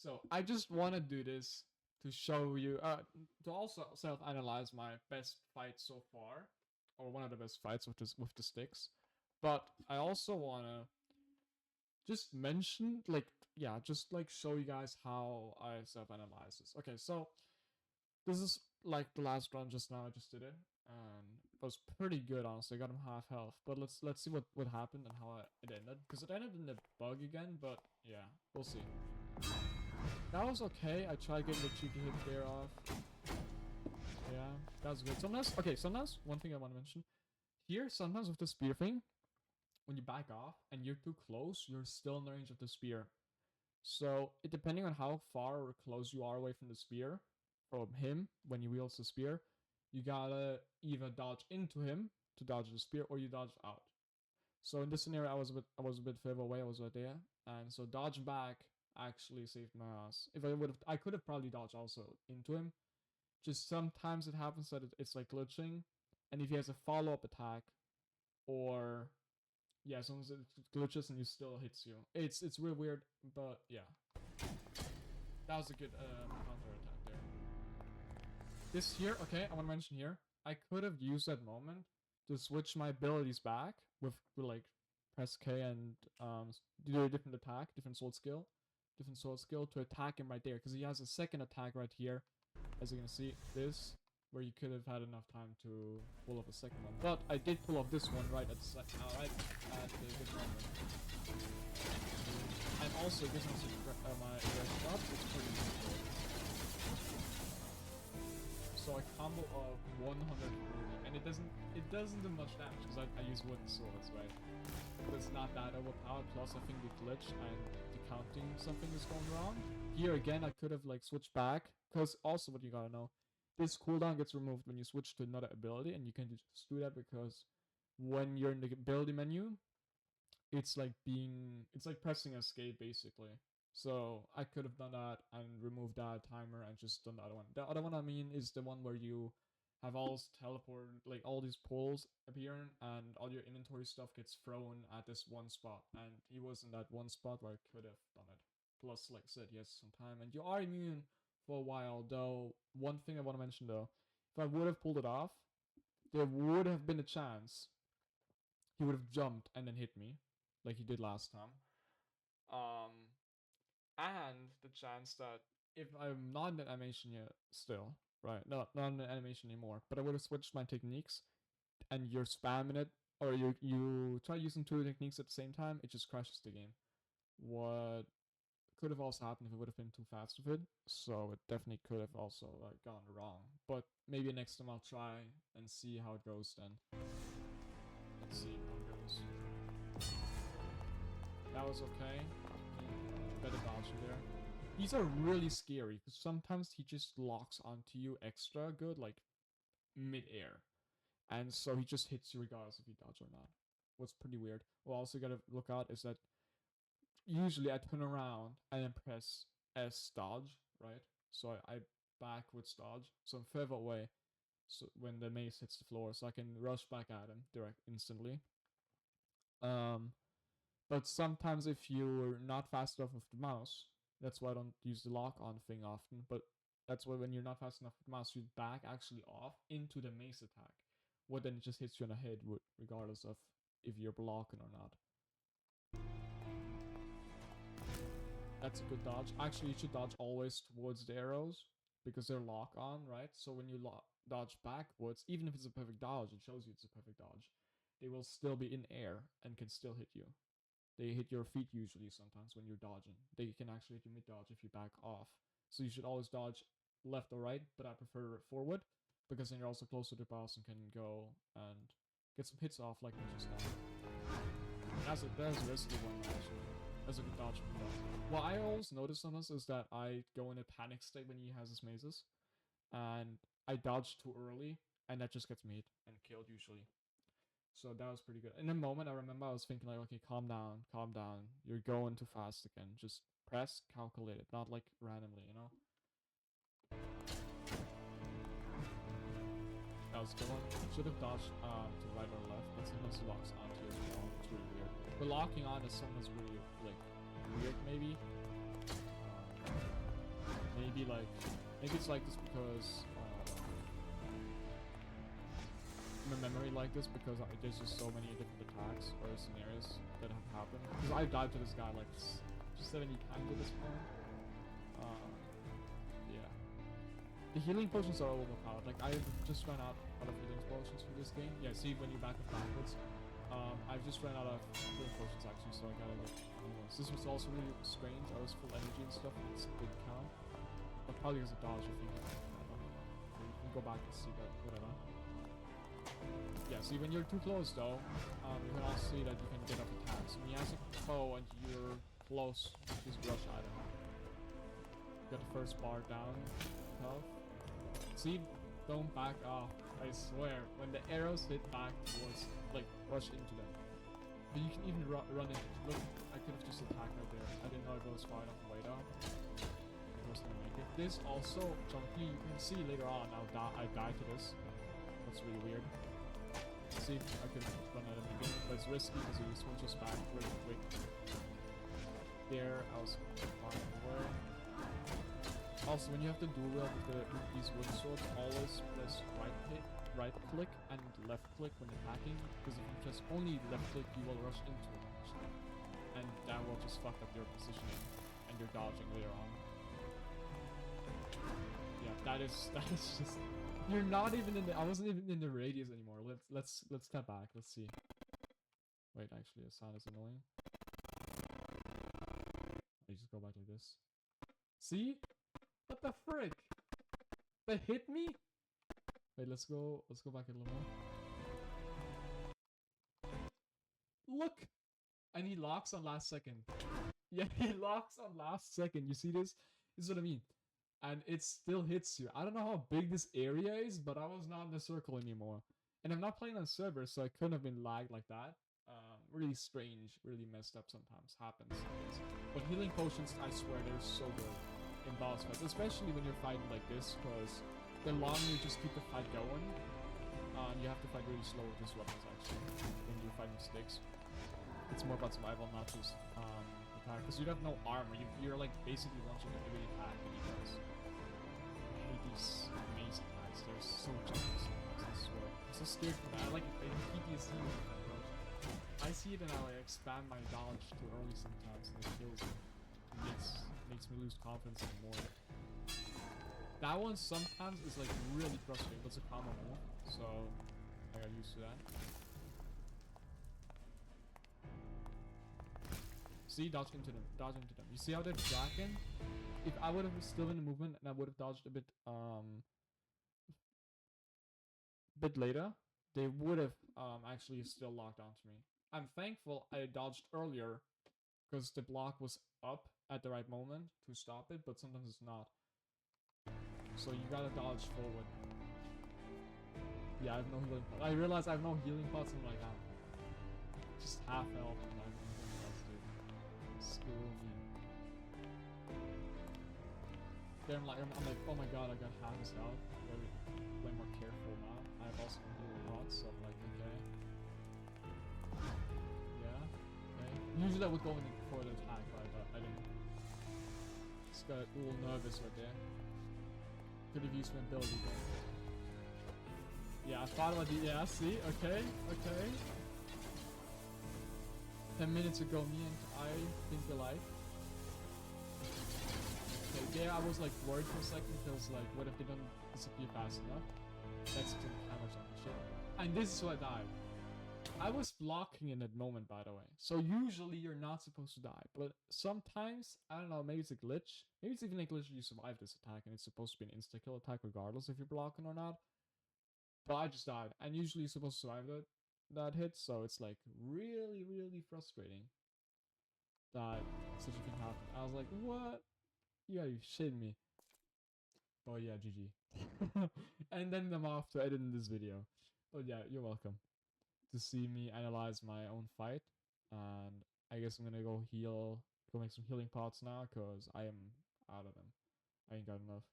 So I just want to do this to show you, to also self-analyze my best fight so far, or one of the best fights with the sticks. But I also want to just mention, like, yeah, just like show you guys how I self-analyze this. Okay, so this is like the last run just now. I just did it, and it was pretty good, honestly. I got him half health, but let's see what happened and how it ended, because it ended in a bug again. But yeah, we'll see. That was okay. I tried getting the cheeky hit there off. Yeah, that was good. Sometimes, okay, sometimes one thing I want to mention here, sometimes with the spear thing, when you back off and you're too close, you're still in the range of the spear. So it depending on how far or close you are away from the spear, from him when he wields the spear, you gotta either dodge into him to dodge the spear, or you dodge out. So in this scenario, I was a bit further away. I was right there, and so dodge back actually saved my ass. If I could have probably dodged also into him. Just sometimes it happens that it's like glitching, and if he has a follow up attack, or yeah, sometimes it glitches and he still hits you. It's real weird, but yeah, that was a good counter attack there. This here, okay, I want to mention here, I could have used that moment to switch my abilities back with like press K and do a different attack, different sword skill to attack him right there, because he has a second attack right here, as you can see, this, where you could have had enough time to pull off a second one. But I did pull off this one right at the right at the good moment. And also, this one's my aggression up, it's pretty good. So a combo of 140, and it doesn't do much damage because I use wooden swords, right? But it's not that overpowered. Plus, I think the glitch and the counting something is going wrong. Here again, I could have like switched back, because also what you gotta know, this cooldown gets removed when you switch to another ability, and you can just do that because when you're in the ability menu, it's like pressing escape basically. So I could have done that and removed that timer and just done the other one. The other one I mean is the one where you have all this teleport, like all these poles appearing, and all your inventory stuff gets thrown at this one spot. And he was in that one spot where I could have done it. Plus, like I said, he has some time, and you are immune for a while. Though one thing I want to mention though, if I would have pulled it off, there would have been a chance he would have jumped and then hit me, like he did last time. Um, and the chance that if I'm not in the animation yet, still, right? Not in the animation anymore, but I would have switched my techniques, and you're spamming it, or you try using two techniques at the same time, it just crashes the game. What could have also happened if it would have been too fast with it, so it definitely could have also like gone wrong. But maybe next time I'll try and see how it goes then. Let's see how it goes. That was okay. Better dodge there. These are really scary because sometimes he just locks onto you extra good, like mid-air. And so he just hits you regardless if you dodge or not. What's pretty weird. What also gotta look out is that usually I turn around and then press S dodge, right? So I backwards dodge. So I'm further away, so when the mace hits the floor, so I can rush back at him direct instantly. But sometimes if you're not fast enough with the mouse, that's why I don't use the lock on thing often, but that's why when you're not fast enough with the mouse, you back actually off into the mace attack. What then it just hits you on the head, regardless of if you're blocking or not. That's a good dodge. Actually, you should dodge always towards the arrows, because they're lock on, right? So when you dodge backwards, even if it's a perfect dodge, it shows you it's a perfect dodge, they will still be in air and can still hit you. They hit your feet usually sometimes when you're dodging. They can actually hit you mid-dodge if you back off. So you should always dodge left or right, but I prefer forward, because then you're also closer to the boss and can go and get some hits off like we just now. That's a risky one actually. That's a good dodge from that. What I always notice on this is that I go in a panic state when he has his mazes, and I dodge too early, and that just gets me hit and killed usually. So that was pretty good. In a moment, I remember I was thinking like, okay, calm down, calm down. You're going too fast again. Just press, calculate it, not like randomly, you know? That was a good one. Should have dodged to right or left, but sometimes he locks onto you as well. It's really weird. But locking on is sometimes really, like, weird maybe. maybe it's like this because my memory like this because there's just so many different attacks or scenarios that have happened. Because I've died to this guy like 70 times at this point. Yeah. The healing potions are overpowered. Like I just ran out of healing potions for this game. Yeah, see when you back up backwards. I've just ran out of healing potions actually, so I gotta like new ones. This was also really strange. I was full energy and stuff, and it didn't count. But probably because of dodge, I think. You can go back and see that, whatever. Yeah, see when you're too close though, you can also see that you can get up attacks. When you have a foe and you're close, just rush item. Got the first bar down, health. See, don't back off. I swear, when the arrows hit back towards, like, rush into them. But you can even run into. Look, I could have just attacked right there. I didn't know if it was far enough away though. I was gonna make it. This also, chunky. You can see later on. I died to this. That's really weird. See, I could run at him again, but it's risky because he switches back really quick. There, I was far away. Also, when you have to duel wield with these wooden swords, always press right click and left click when attacking, because if you just only left click, you will rush into it, actually. And that will just fuck up your positioning and your dodging later on. Yeah, that is just. You're not even in the. I wasn't even in the radius anymore. Let's step back. Let's see. Wait, actually, the sound is annoying. I just go back like this. See? What the frick? That hit me? Wait, let's go back a little more. Look! And he locks on last second. Yeah, he locks on last second. You see this? This is what I mean. And it still hits you. I don't know how big this area is, but I was not in the circle anymore. And I'm not playing on server, so I couldn't have been lagged like that. Really strange, really messed up sometimes. Happens. But healing potions, I swear, they're so good in boss fights, especially when you're fighting like this, because the longer you just keep the fight going, you have to fight really slow with these weapons actually. When you're fighting sticks, it's more about survival, not just attack. Because you have no armor, you're like basically launching every attack that he does. I hate these amazing attacks. They're so junky sometimes. I swear. I'm so scared for that. I like PTSD with that approach. I see it and I like expand my dodge too early sometimes, and it kills me. It makes me lose confidence even more. That one sometimes is like really frustrating, but it's a common move, so I got used to that. See, dodge into them, dodge into them. You see how they're tracking? If I would have still been in movement and I would have dodged a bit later, they would have actually still locked onto me. I'm thankful I dodged earlier because the block was up at the right moment to stop it, but sometimes it's not. So you gotta dodge forward. Yeah, I have no healing pots. I realize I have no healing pots and I'm like, just half health and I have nothing else to do. Screw me. There I'm like, oh my god, I got half his health. Way more careful now. I have also no healing pots, so I'm like, okay. Yeah, okay. Usually I would go in for the attack, but I didn't. Just got a little nervous right there. Could have used my ability there. Yeah, I thought about the. Yeah, see? Okay, okay. 10 minutes ago, me and I think alike. Okay, there I was like worried for a second because, like, what if they don't disappear fast enough? That's just hammer something shit. And this is what I died. I was blocking in that moment, by the way. So usually you're not supposed to die, but sometimes, I don't know, maybe it's a glitch. Maybe it's even a glitch you survive this attack and it's supposed to be an insta-kill attack regardless if you're blocking or not. But I just died, and usually you're supposed to survive that hit, so it's like really, really frustrating that such a thing happened. I was like, what? You gotta be shitting me. But yeah, GG. And then I'm off to editing this video. But yeah, you're welcome to see me analyze my own fight, and I guess I'm gonna go make some healing pots now because I am out of them. I ain't got enough.